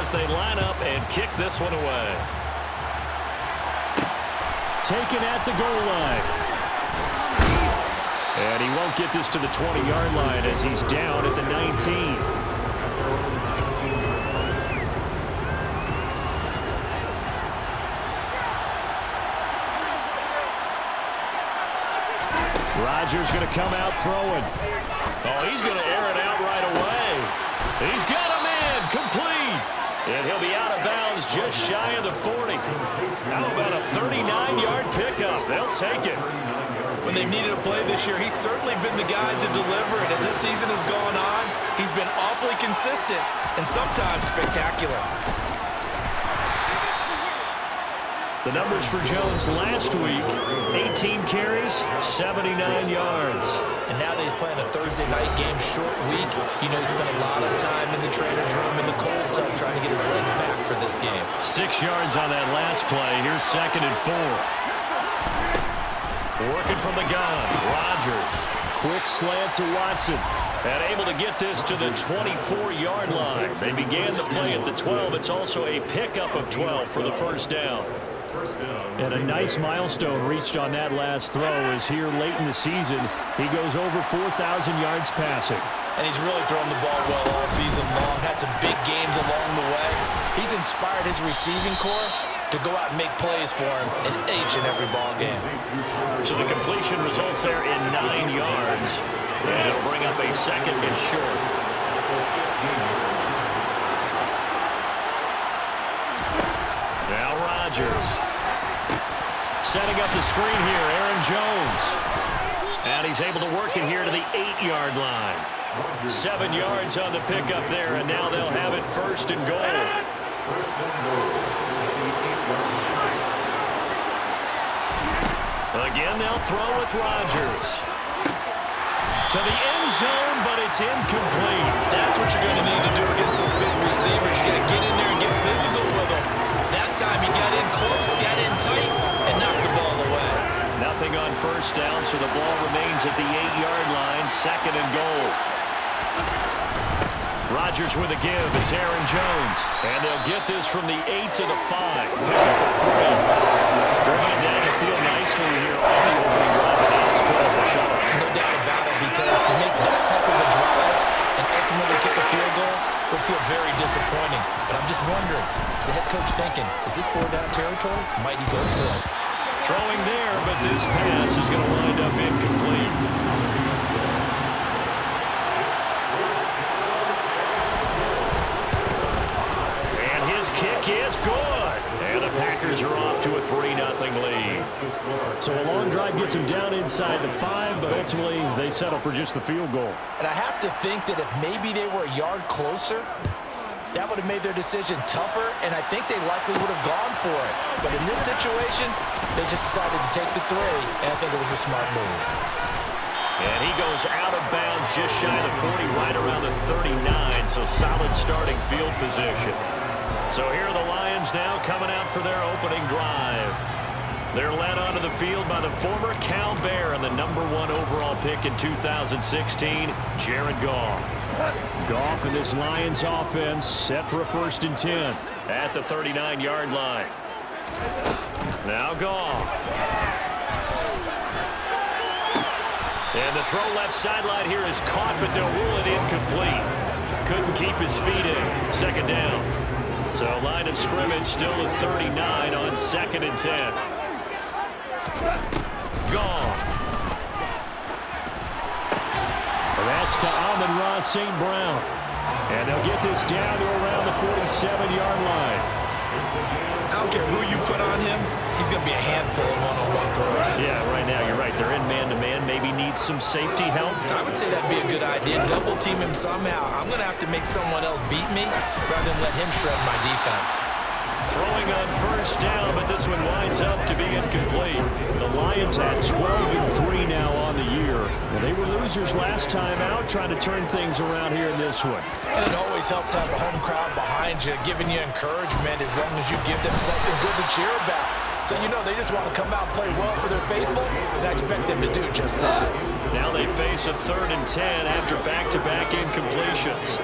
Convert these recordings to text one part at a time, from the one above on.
as they line up and kick this one away. Taken at the goal line. And he won't get this to the 20-yard line as he's down at the 19. Rodgers going to come out throwing. Oh, he's going to air it out right away. He's got him in, complete. And he'll be out of bounds just shy of the 40. How about a 39-yard pickup? They'll take it. When they've needed a play this year, he's certainly been the guy to deliver it. As this season has gone on, he's been awfully consistent and sometimes spectacular. The numbers for Jones last week, 18 carries, 79 yards. And now that he's playing a Thursday night game, short week, you know, he spent a lot of time in the trainer's room in the cold tub trying to get his legs back for this game. 6 yards on that last play. Here's 2nd and 4. Working from the gun, Rodgers. Quick slant to Watson. And able to get this to the 24-yard line. They began the play at the 12. It's also a pickup of 12 for the first down. And a nice milestone reached on that last throw is here late in the season. He goes over 4,000 yards passing. And he's really thrown the ball well all season long. Had some big games along the way. He's inspired his receiving corps to go out and make plays for him in each and every ball game. So the completion results there in 9 yards. And it'll bring up a 2nd and short. Now Rodgers. Setting up the screen here, Aaron Jones. And he's able to work it here to the 8-yard line. 7 yards on the pickup there, and now they'll have it 1st and goal. Again, they'll throw with Rodgers. To the end zone, but it's incomplete. That's what you're going to need to do against those big receivers. You got to get in there and get physical with them. That time he got in close, got in tight, and knocked the ball away. Nothing on first down, so the ball remains at the 8-yard line, 2nd and goal. Rodgers with a give. It's Aaron Jones. And they'll get this from the 8 to the 5. Driven it down the field nicely here on the opening drive. And now it's put up a shot. No doubt about it, because to make that type of a drive and ultimately kick a field goal would feel very disappointing. But I'm just wondering, is the head coach thinking, is this 4-down territory? Might he go for it? Throwing there, but this pass is going to wind up incomplete. And his kick is good. And the Packers are off to a 3-0 lead. So a long drive gets them down inside the 5, but ultimately they settle for just the field goal. And I have to think that if maybe they were a yard closer, that would have made their decision tougher, and I think they likely would have gone for it. But in this situation, they just decided to take the 3, and I think it was a smart move. And he goes out of bounds just shy of the 40, right around the 39, so solid starting field position. So here are the Lions now coming out for their opening drive. They're led onto the field by the former Cal Bear and the #1 overall pick in 2016, Jared Goff. Goff and this Lions offense set for a 1st and 10. At the 39-yard line. Now Goff. And the throw left sideline here is caught, but they'll rule it incomplete. Couldn't keep his feet in. 2nd down. So line of scrimmage still at 39 on 2nd and 10. Goff. That's to Amon-Ra St. Brown. And they'll get this down to around the 47-yard line. I don't care who you put on him, he's going to be a handful of one-on-one throws. Yeah, right now, you're right. They're in man-to-man. Maybe needs some safety help. I would say that'd be a good idea. Double team him somehow. I'm going to have to make someone else beat me rather than let him shred my defense. Throwing on first down, but this one winds up to be incomplete. The Lions had 12-3 now on the year. Well, they were losers last time out, trying to turn things around here in this one. And it always helps to have a home crowd behind you, giving you encouragement as long as you give them something good to cheer about. So, you know, they just want to come out and play well for their faithful, and I expect them to do just that. Now they face a 3rd and 10 after back-to-back incompletions.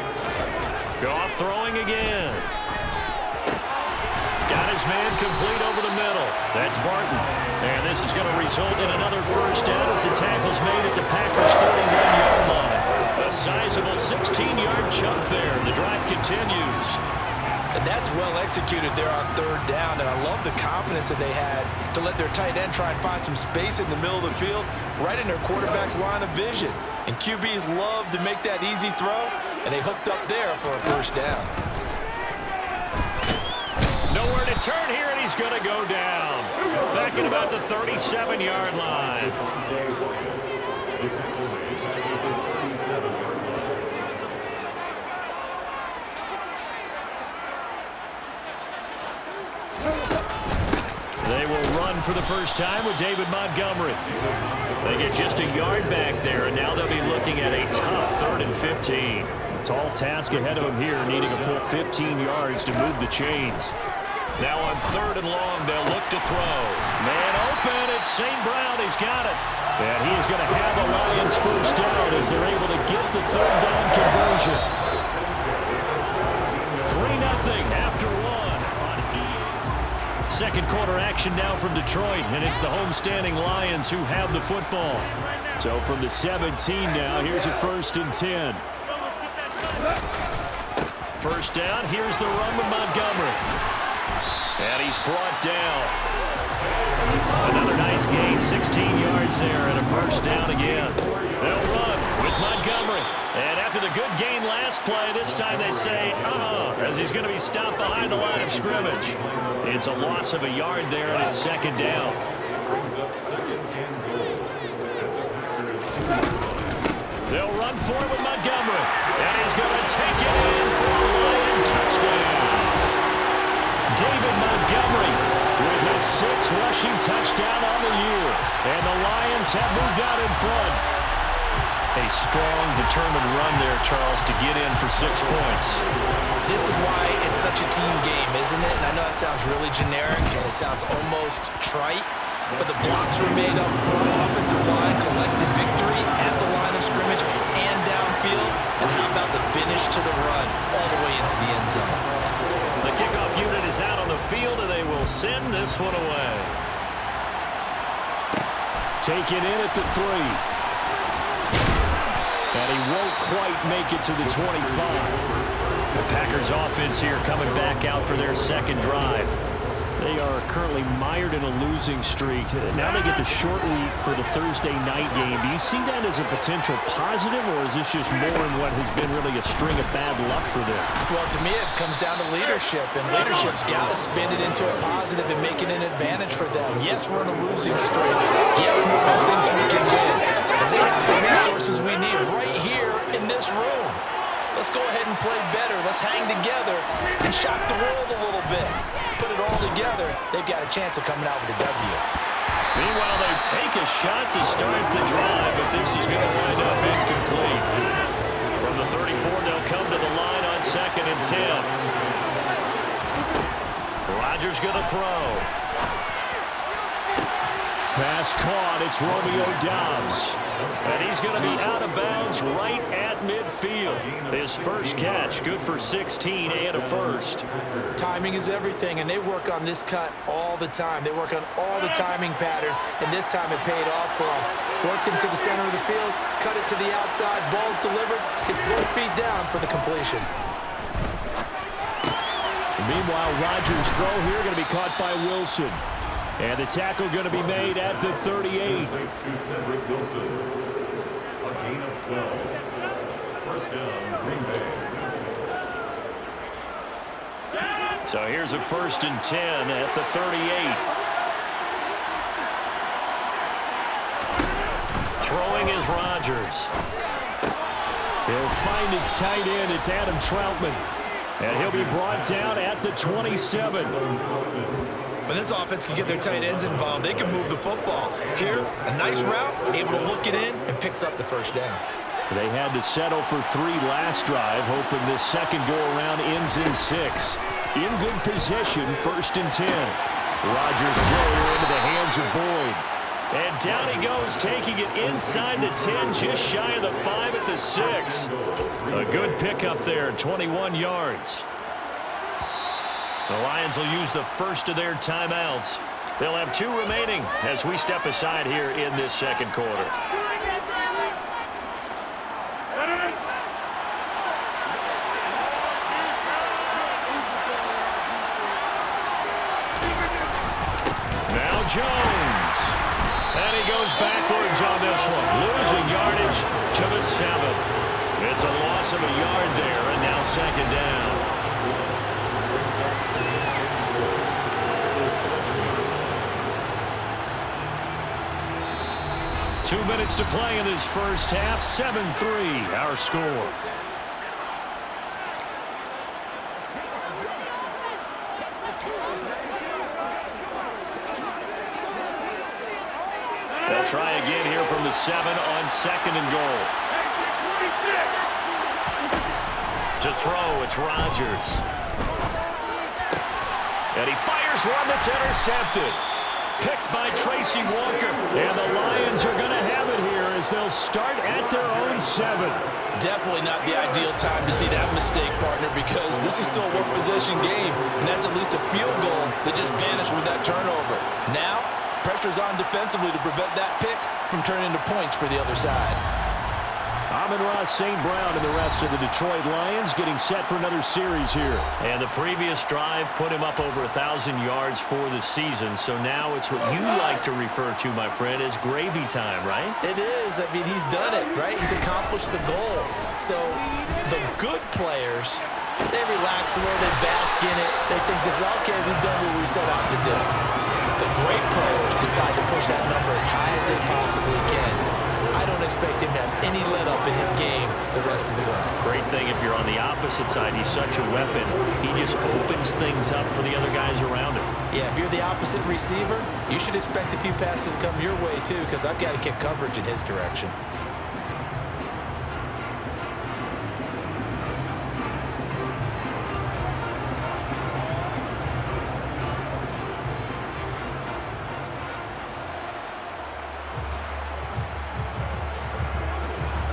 Goff throwing again. his man complete over the middle. That's Barton. And this is going to result in another first down as the tackle's made at the Packers' 31-yard line. A sizable 16-yard chunk there. The drive continues. And that's well executed there on third down, and I love the confidence that they had to let their tight end try and find some space in the middle of the field, right in their quarterback's line of vision. And QBs love to make that easy throw, and they hooked up there for a first down. Nowhere to turn here, and he's going to go down. Back at about the 37-yard line. They will run for the first time with David Montgomery. They get just a yard back there, and now they'll be looking at a tough 3rd and 15. Tall task ahead of them here, needing a full 15 yards to move the chains. Now on 3rd and long, they'll look to throw. Man open, it's St. Brown. He's got it. And he is going to have the Lions first down as they're able to get the 3rd down conversion. 3-0 after one on EA. Second quarter action now from Detroit, and it's the homestanding Lions who have the football. So from the 17 now, here's a 1st and 10. First down, here's the run with Montgomery. And he's brought down. Another nice gain, 16 yards there, and a first down again. They'll run with Montgomery. And after the good gain last play, this time they say, as he's going to be stopped behind the line of scrimmage. It's a loss of a yard there, and it's 2nd down. They'll run for it with Montgomery. And he's going to take it in for a Lion touchdown. David Montgomery with his 6th rushing touchdown on the year. And the Lions have moved out in front. A strong, determined run there, Charles, to get in for 6 points. This is why it's such a team game, isn't it? And I know it sounds really generic and it sounds almost trite, but the blocks were made up front. Offensive line collected victory at the line of scrimmage and downfield. And how about the finish to the run all the way into the end zone? The kickoff unit is out on the field, and they will send this one away. Taken in at the 3. And he won't quite make it to the 25. The Packers offense here coming back out for their 2nd drive. They are currently mired in a losing streak. Now they get the short week for the Thursday night game. Do you see that as a potential positive, or is this just more in what has been really a string of bad luck for them? Well, to me, it comes down to leadership, and leadership's got to spin it into a positive and make it an advantage for them. Yes, we're in a losing streak. Yes, we things we can win. And we have the resources we need right here in this room. Let's go ahead and play better. Let's hang together and shock the world a little bit. Put it all together, they've got a chance of coming out with a W. Meanwhile, they take a shot to start the drive, but this is going to wind up incomplete. From the 34, they'll come to the line on 2nd and 10. Rodgers going to throw. Pass caught. It's Romeo Doubs. And he's going to be out of bounds right at midfield. His first catch, good for 16 and a first. Timing is everything, and they work on this cut all the time. They work on all the timing patterns, and this time it paid off for them. Worked him to the center of the field, cut it to the outside, ball's delivered. It's both feet down for the completion. Meanwhile, Rodgers' throw here going to be caught by Wilson. And the tackle going to be made at the 38. To Cedric Wilson. A gain of 12. First down, Green Bay. So here's a 1st and 10 at the 38. Throwing is Rodgers. He'll find its tight end. It's Adam Troutman. And he'll be brought down at the 27. When this offense can get their tight ends involved, they can move the football. Here, a nice route, able to look it in, and picks up the first down. They had to settle for 3 last drive, hoping this second go-around ends in 6. In good position, 1st and 10. Rodgers throw into the hands of Boyd. And down he goes, taking it inside the 10, just shy of the 5 at the 6. A good pickup there, 21 yards. The Lions will use the first of their timeouts. They'll have 2 remaining as we step aside here in this second quarter. Now Jones. And he goes backwards on this one. Losing yardage to the 7. It's a loss of a yard there, and now second down. 2 minutes to play in this first half. 7-3, our score. They'll try again here from the 7 on second and goal. To throw, it's Rodgers. And he fires one that's intercepted. Picked by Tracy Walker. And the Lions are going to have it here as they'll start at their own 7. Definitely not the ideal time to see that mistake, partner, because this is still a one-possession game, and that's at least a field goal that just vanished with that turnover. Now, pressure's on defensively to prevent that pick from turning into points for the other side. Amon-Ra St. Brown and the rest of the Detroit Lions getting set for another series here. And the previous drive put him up over 1,000 yards for the season. So now it's what you like to refer to, my friend, as gravy time, right? It is. I mean, he's done it, right? He's accomplished the goal. So the good players, they relax a little, they bask in it. They think this is okay, we've done what we set out to do. The great players decide to push that number as high as they possibly can. I don't expect him to have any let-up in his game the rest of the way. Great thing if you're on the opposite side. He's such a weapon. He just opens things up for the other guys around him. Yeah, if you're the opposite receiver, you should expect a few passes come your way, too, because I've got to kick coverage in his direction.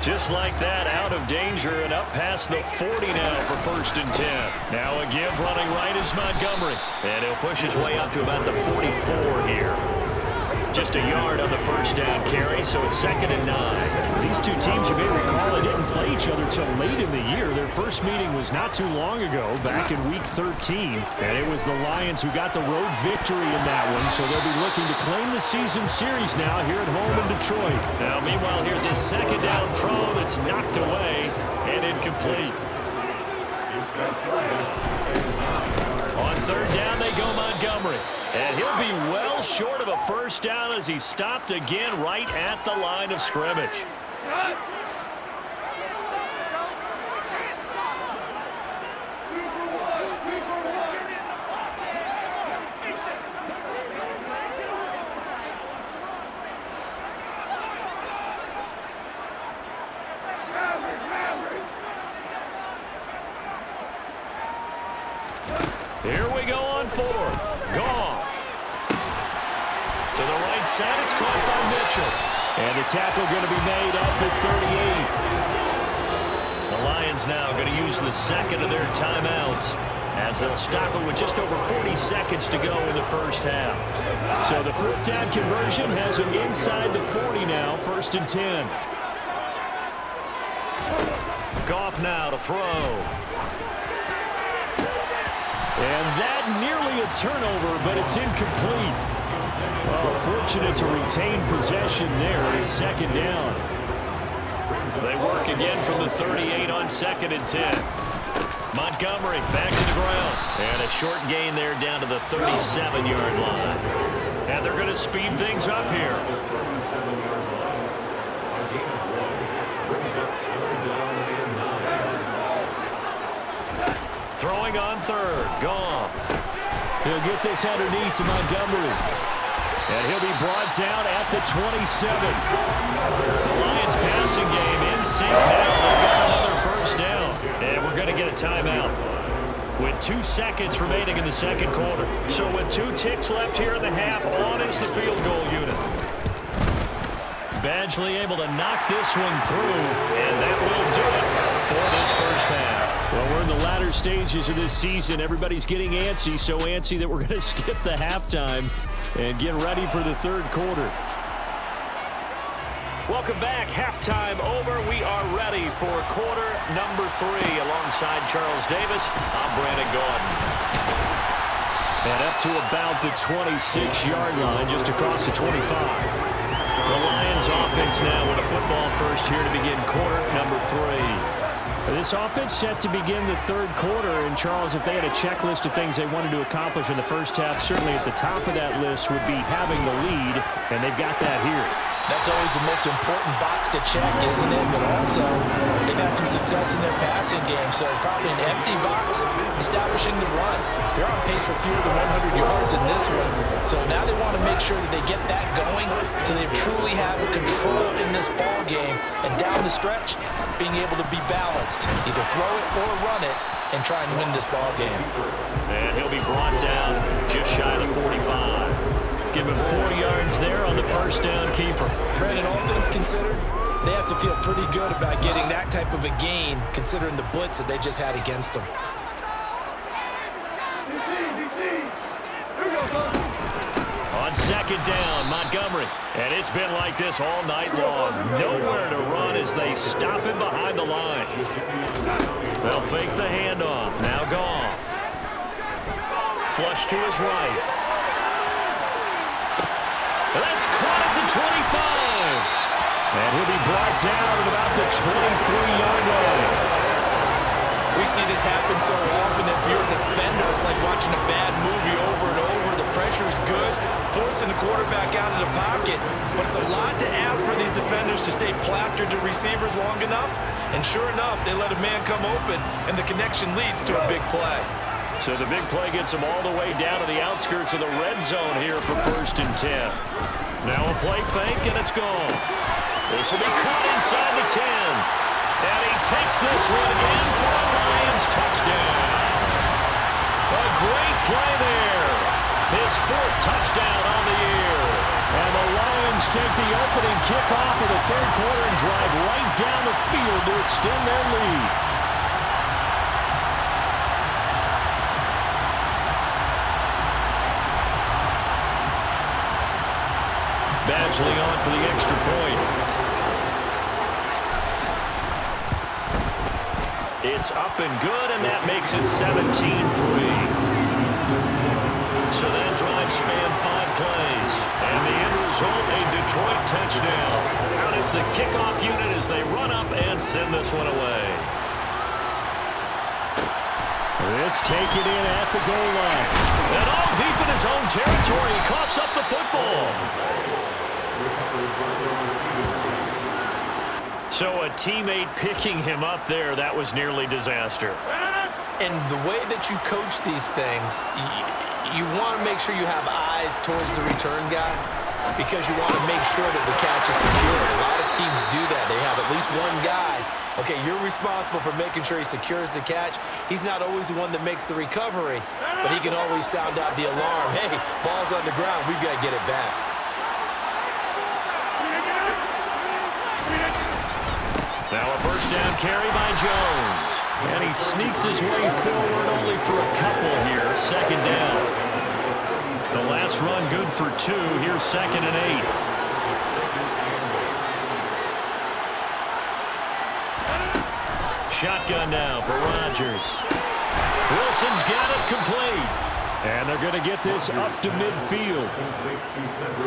Just like that, out of danger and up past the 40 now for first and 10. Now a give running right is Montgomery. And he'll push his way up to about the 44 here. Just a yard on the first down carry, so it's second and 9. These two teams, you may recall, they didn't play each other till late in the year. Their first meeting was not too long ago, back in Week 13. And it was the Lions who got the road victory in that one, so they'll be looking to claim the season series now here at home in Detroit. Now, meanwhile, here's a second down throw that's knocked away and incomplete. On third down, they go Montgomery. And he'll be well short of a first down as he's stopped again right at the line of scrimmage. Here we go on fourth. Goff. To the right side, it's caught by Mitchell. And the tackle going to be made at the 38. The Lions now going to use the second of their timeouts as they'll stop it with just over 40 seconds to go in the first half. So the fourth down conversion has him inside the 40 now, first and 10. Goff now to throw. And that nearly a turnover, but it's incomplete. Well, fortunate to retain possession there. It's second down. They work again from the 38 on second and 10. Montgomery back to the ground. And a short gain there down to the 37-yard line. And they're going to speed things up here. Throwing on third. Goff. He'll get this underneath to Montgomery. And he'll be brought down at the 27. The Lions passing game in sync now. They've got another first down. And we're going to get a timeout with 2 seconds remaining in the second quarter. So with 2 ticks left here in the half, on is the field goal unit. Badgley able to knock this one through, and that will do it for this first half. Well, we're in the latter later stages of this season, everybody's getting antsy, so antsy that we're going to skip the halftime and get ready for the third quarter. Welcome back. Halftime over. We are ready for quarter number 3. Alongside Charles Davis, I'm Brandon Gaudin. And up to about the 26-yard line, just across the 25. The Lions offense now with a football first here to begin quarter number 3. This offense set to begin the third quarter. And, Charles, if they had a checklist of things they wanted to accomplish in the first half, certainly at the top of that list would be having the lead, and they've got that here. That's always the most important box to check, isn't it? But also, they've had some success in their passing game, so probably an empty box, establishing the run. They're on pace for fewer than 100 yards in this one, so now they want to make sure that they get that going so they truly have control in this ball game, and down the stretch, being able to be balanced, either throw it or run it, and try and win this ball game. And he'll be brought down just shy of the 45. Give him 4 yards there on the first down keeper. Brandon, all things considered, they have to feel pretty good about getting that type of a gain, considering the blitz that they just had against them. On second down, Montgomery. And it's been like this all night long. Nowhere to run as they stop him behind the line. They'll fake the handoff. Now Goff. Flush to his right. That's caught at the 25. And he'll be brought down at about the 23-yard line. We see this happen so often. If you're a defender, it's like watching a bad movie over and over. The pressure's good, forcing the quarterback out of the pocket. But it's a lot to ask for these defenders to stay plastered to receivers long enough. And sure enough, they let a man come open, and the connection leads to a big play. So the big play gets them all the way down to the outskirts of the red zone here for 1st and 10. Now a play fake, and it's gone. This will be caught inside the 10. And he takes this one again for a Lions touchdown. A great play there. His 4th touchdown on the year. And the Lions take the opening kickoff of the third quarter and drive right down the field to extend their lead. Badgley on for the extra point. It's up and good, and that makes it 17-3. So that drive spanned 5 plays. And the end result, a Detroit touchdown. Out is the kickoff unit as they run up and send this one away. This take it in at the goal line. And all deep in his own territory, he coughs up the football. So a teammate picking him up there, that was nearly disaster. And the way that you coach these things, you want to make sure you have eyes towards the return guy because you want to make sure that the catch is secure. A lot of teams do that. They have at least one guy. Okay, you're responsible for making sure he secures the catch. He's not always the one that makes the recovery, but he can always sound out the alarm. Hey, ball's on the ground. We've got to get it back. Now a first down carry by Jones. And he sneaks his way forward only for a couple here. 2nd down. The last run good for 2. Here's 2nd and 8. Shotgun now for Rodgers. Wilson's got it complete. And they're going to get this up to midfield.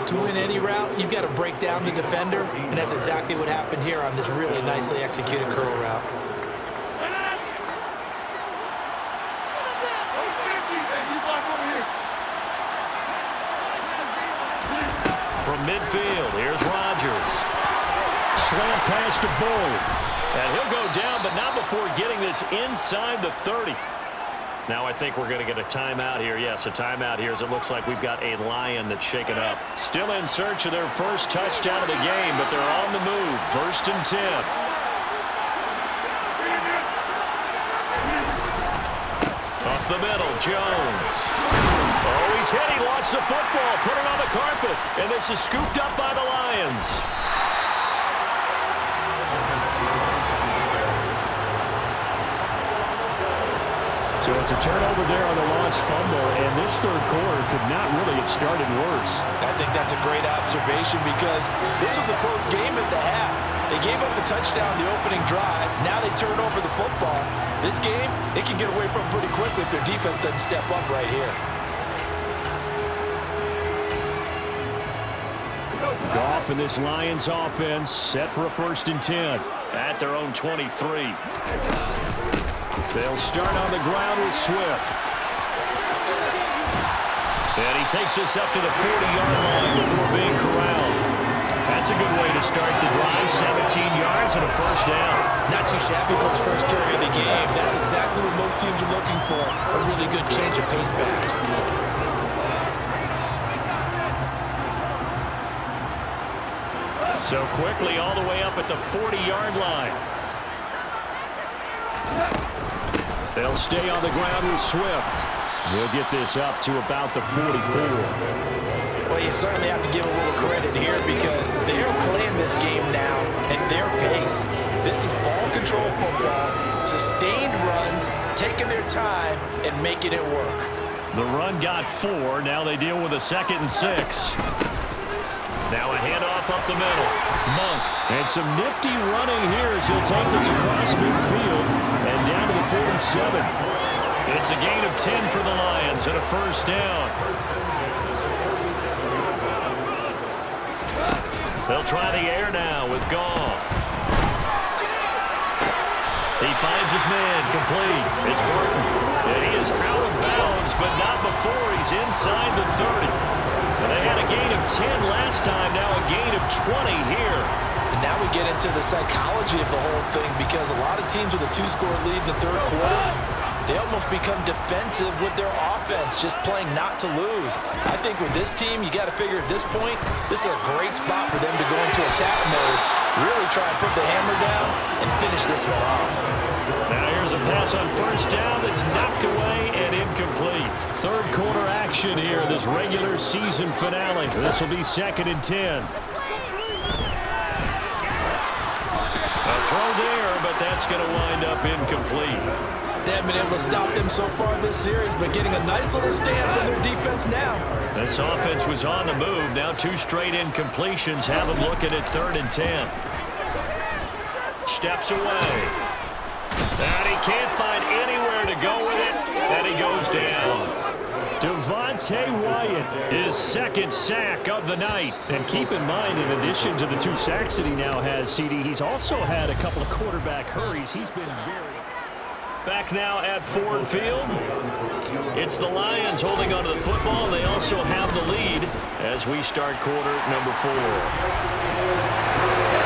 To win any route, you've got to break down the defender, and that's exactly what happened here on this really nicely executed curl route. From midfield, here's Rodgers. Slant pass to Bull. And he'll go down, but not before getting this inside the 30. Now I think we're going to get a timeout here. Yes, a timeout here as it looks like we've got a Lion that's shaken up. Still in search of their first touchdown of the game, but they're on the move. 1st and 10. Up the middle, Jones. Oh, he's hit. He lost the football. Put it on the carpet. And this is scooped up by the Lions. So it's a turnover there on the lost fumble, and this third quarter could not really have started worse. I think that's a great observation because this was a close game at the half. They gave up the touchdown the opening drive. Now they turn over the football. This game, they can get away from pretty quickly if their defense doesn't step up right here. Goff and this Lions offense set for a 1st and 10. At their own 23. They'll start on the ground with Swift. And he takes us up to the 40-yard line before being corralled. That's a good way to start the drive. 17 yards and a 1st down. Not too shabby for his first carry of the game. That's exactly what most teams are looking for. A really good change of pace back. So quickly all the way up at the 40-yard line. They'll stay on the ground with Swift. They'll get this up to about the 44. Well, you certainly have to give a little credit here because they're playing this game now at their pace. This is ball control football, sustained runs, taking their time and making it work. The run got 4. Now they deal with a 2nd and 6. Now a handoff up the middle. Monk. And some nifty running here as he'll take this across midfield and down to the 47. It's a gain of 10 for the Lions and a 1st down. They'll try the air now with Goff. He finds his man complete. It's Burton. And he is out of bounds, but not before he's inside the 30. They had a gain of 10 last time, now a gain of 20 here. And now we get into the psychology of the whole thing because a lot of teams with a 2-score lead in the 3rd quarter, they almost become defensive with their offense, just playing not to lose. I think with this team, you got to figure at this point, this is a great spot for them to go into attack mode, really try and put the hammer down and finish this one off. Now here's a pass on 1st down that's knocked away and incomplete. 3rd quarter action here, this regular season finale. This will be 2nd and 10. A throw there, but that's going to wind up incomplete. They haven't been able to stop them so far this series, but getting a nice little stand from their defense now. This offense was on the move. Now 2 straight incompletions have them looking at 3rd and 10. Steps away. And he can't find anywhere to go with it, and he goes down. Devontae Wyatt, his 2nd sack of the night. And keep in mind, in addition to the 2 sacks that he now has, CD, he's also had a couple of quarterback hurries. He's been very... Back now at Ford Field. It's the Lions holding onto the football. They also have the lead as we start quarter number 4.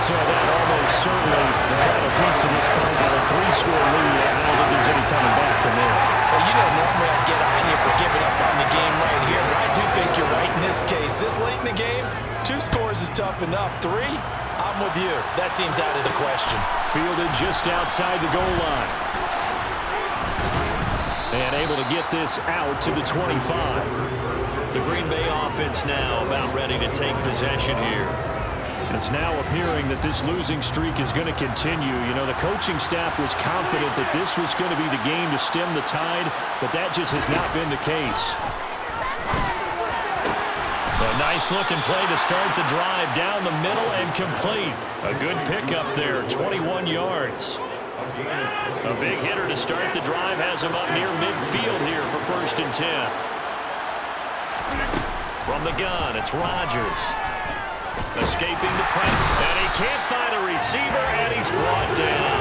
So that almost certainly the final piece to this puzzle. A 3-score lead. I don't think there's any coming back from there. Well, you know, normally I'd get on you for giving up on the game right here, but I do think you're right in this case. This late in the game, 2 scores is tough enough. 3, I'm with you. That seems out of the question. Fielded just outside the goal line. And able to get this out to the 25. The Green Bay offense now about ready to take possession here. It's now appearing that this losing streak is going to continue. You know, the coaching staff was confident that this was going to be the game to stem the tide, but that just has not been the case. A nice-looking play to start the drive down the middle and complete. A good pickup there, 21 yards. A big hitter to start the drive has him up near midfield here for 1st and 10. From the gun, it's Rodgers. Escaping the pressure, and he can't find a receiver, and he's brought down.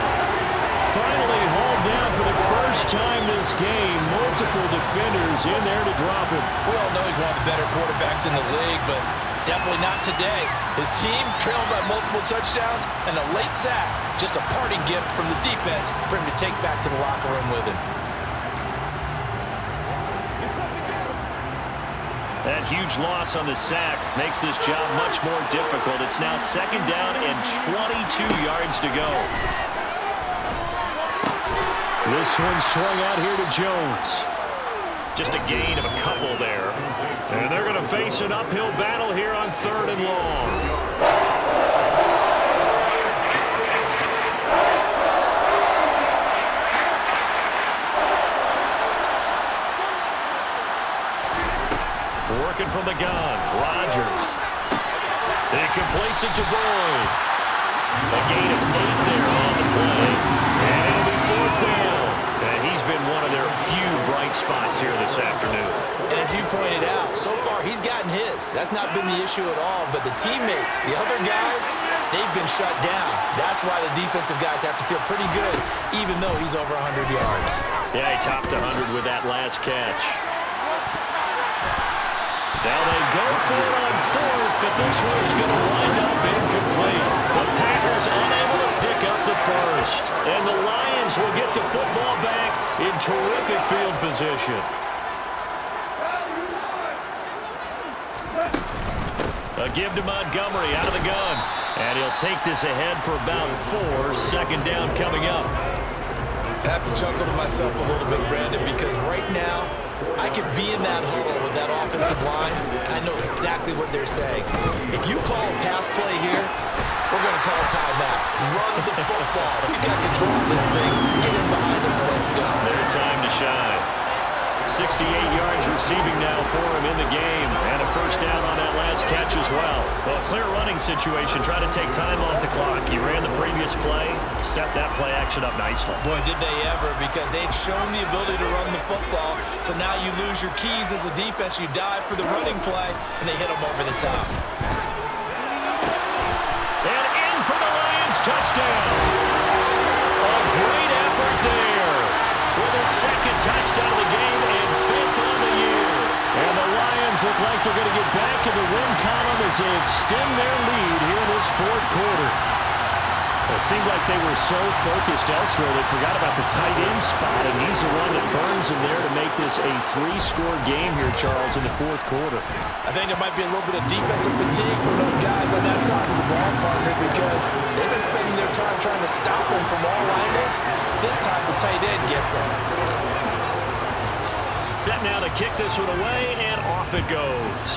Finally hauled down for the first time this game. Multiple defenders in there to drop him. We all know he's one of the better quarterbacks in the league, but definitely not today. His team trailed by multiple touchdowns, and a late sack, just a parting gift from the defense for him to take back to the locker room with him. That huge loss on the sack makes this job much more difficult. It's now 2nd down and 22 yards to go. This one swung out here to Jones. Just a gain of a couple there. And they're going to face an uphill battle here on 3rd and long. Looking from the gun. Rodgers. He completes it to Boyd. A gain of 8 there on the play. And it'll be 4th down. And he's been one of their few bright spots here this afternoon. And as you pointed out, so far he's gotten his. That's not been the issue at all. But the teammates, the other guys, they've been shut down. That's why the defensive guys have to feel pretty good, even though he's over 100 yards. Yeah, he topped 100 with that last catch. Now they go for it on 4th, but this one is going to wind up incomplete. The Packers unable to pick up the first. And the Lions will get the football back in terrific field position. A give to Montgomery out of the gun. And he'll take this ahead for about 4. 2nd down coming up. I have to chuckle to myself a little bit, Brandon, because right now I could be in that huddle with that offensive line, and I know exactly what they're saying. If you call a pass play here, we're going to call a timeout. Run the football. We've got control of this thing. Get in behind us and let's go. Their time to shine. 68 yards receiving now for him in the game. And a 1st down on that last catch as well. Well, clear running situation. Try to take time off the clock. He ran the previous play. Set that play action up nicely. Boy, did they ever, because they'd shown the ability to run the football. So now you lose your keys as a defense. You dive for the running play, and they hit them over the top. And in for the Lions touchdown. A great effort there. With their 2nd touchdown of the game and 5th on the year. And the Lions look like they're going to get back in the win column as they extend their lead here in this 4th quarter. It seemed like they were so focused elsewhere they forgot about the tight end spot, and he's the one that burns them there to make this a 3-score game here, Charles, in the 4th quarter. I think there might be a little bit of defensive fatigue for those guys on that side of the ball, partner, because they've been spending their time trying to stop them from all angles. This time the tight end gets them. Set now to kick this one away, and off it goes.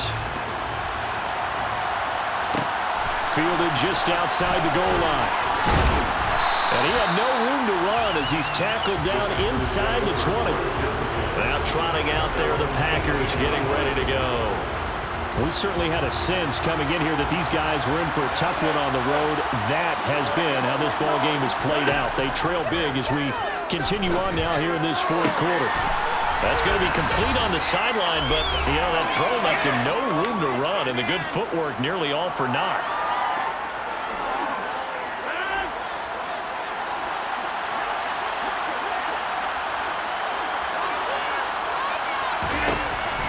Fielded just outside the goal line. And he had no room to run as he's tackled down inside the 20. Now trotting out there, the Packers getting ready to go. We certainly had a sense coming in here that these guys were in for a tough one on the road. That has been how this ball game has played out. They trail big as we continue on now here in this 4th quarter. That's going to be complete on the sideline, but, you know, that throw left him no room to run, and the good footwork nearly all for naught.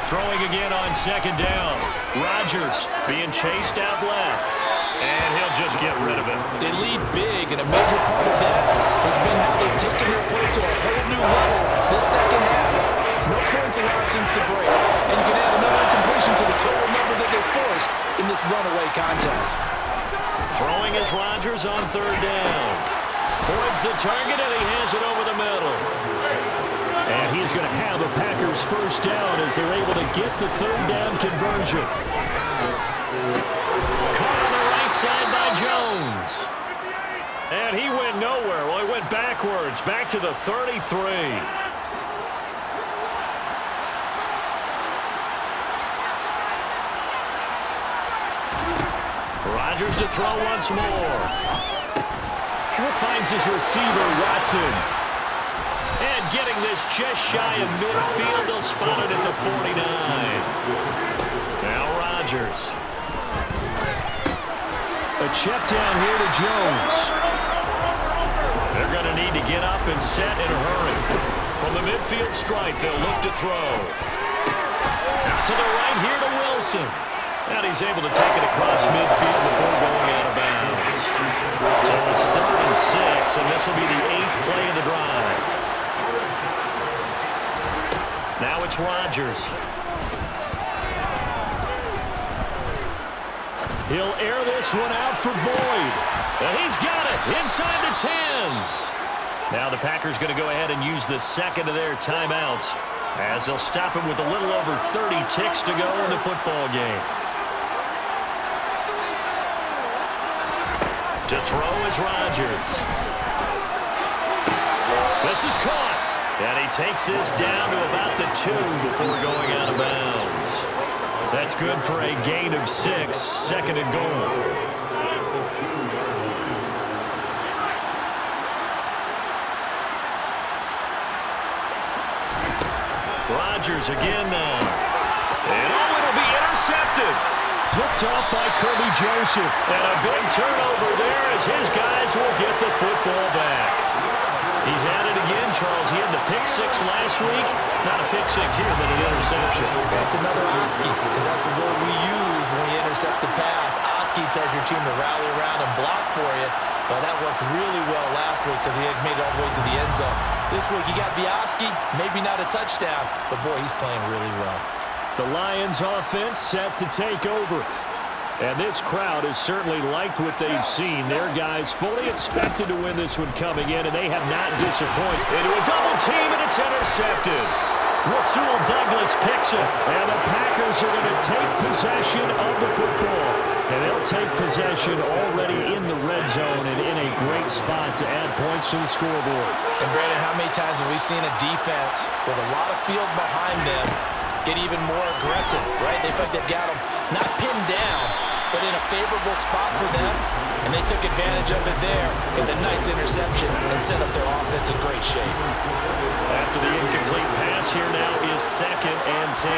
Throwing again on 2nd down. Rodgers being chased out left. And he'll just get rid of it. They lead big, and a major part of that has been how they've taken their play to a whole new level this 2nd half. No points allowed since the break. And you can add another incompletion to the total number that they forced in this runaway contest. Throwing is Rodgers on 3rd down. Points the target, and he has it over the middle. And he's going to have a Packers 1st down as they're able to get the 3rd down conversion. Caught on the right side by Jones. And he went nowhere. Well, he went backwards, back to the 33. Rodgers to throw once more. Finds his receiver, Watson. And getting this just shy of midfield, he'll spot it at the 49. Now Rodgers. A check down here to Jones. They're going to need to get up and set in a hurry. From the midfield stripe, they'll look to throw. Out to the right here to Wilson. And he's able to take it across midfield before going out of bounds. So it's 3rd and 6, and this will be the 8th play of the drive. Now it's Rodgers. He'll air this one out for Boyd. And he's got it inside the 10. Now the Packers going to go ahead and use the 2nd of their timeouts as they'll stop him with a little over 30 ticks to go in the football game. To throw is Rodgers. This is caught. And he takes this down to about the 2 before going out of bounds. That's good for a gain of 6, second and goal. Rodgers again now. And it'll be intercepted. Picked off by Kirby Joseph. And a big turnover there as his guys will get the football back. He's at it again, Charles. He had the pick 6 last week. Not a pick 6 here, but an interception. That's another Oski, because that's the word we use when you intercept a pass. Oski tells your team to rally around and block for you. But that worked really well last week because he had made it all the way to the end zone. This week he got the Oski, maybe not a touchdown, but boy, he's playing really well. The Lions offense set to take over. And this crowd has certainly liked what they've seen. Their guys fully expected to win this one coming in, and they have not disappointed. Into a double team, and it's intercepted. Rasul Douglas picks it, and the Packers are going to take possession of the football. And they'll take possession already in the red zone and in a great spot to add points to the scoreboard. And Brandon, how many times have we seen a defense with a lot of field behind them get even more aggressive, right? They feel like they've got them not pinned down, but in a favorable spot for them, and they took advantage of it there, get a nice interception, and set up their offense in great shape. After the incomplete pass, here now is 2nd and 10.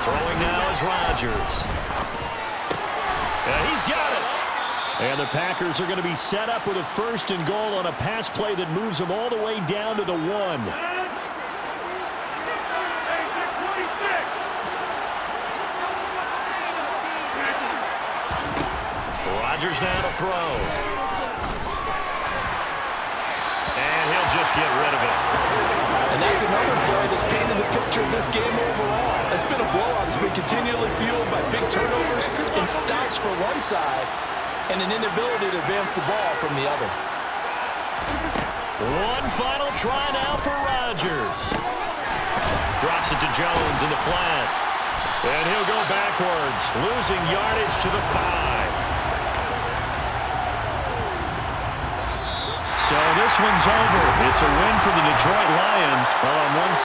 Throwing now is Rodgers. And he's got it. And the Packers are going to be set up with a 1st and goal on a pass play that moves them all the way down to the 1. Rodgers now to throw. And he'll just get rid of it. And that's another play that's painted the picture of this game overall. It's been a blowout. It's been continually fueled by big turnovers and stops for one side and an inability to advance the ball from the other. One final try now for Rodgers. Drops it to Jones in the flat. And he'll go backwards, losing yardage to the 5. So this one's over. It's a win for the Detroit Lions. Well, on one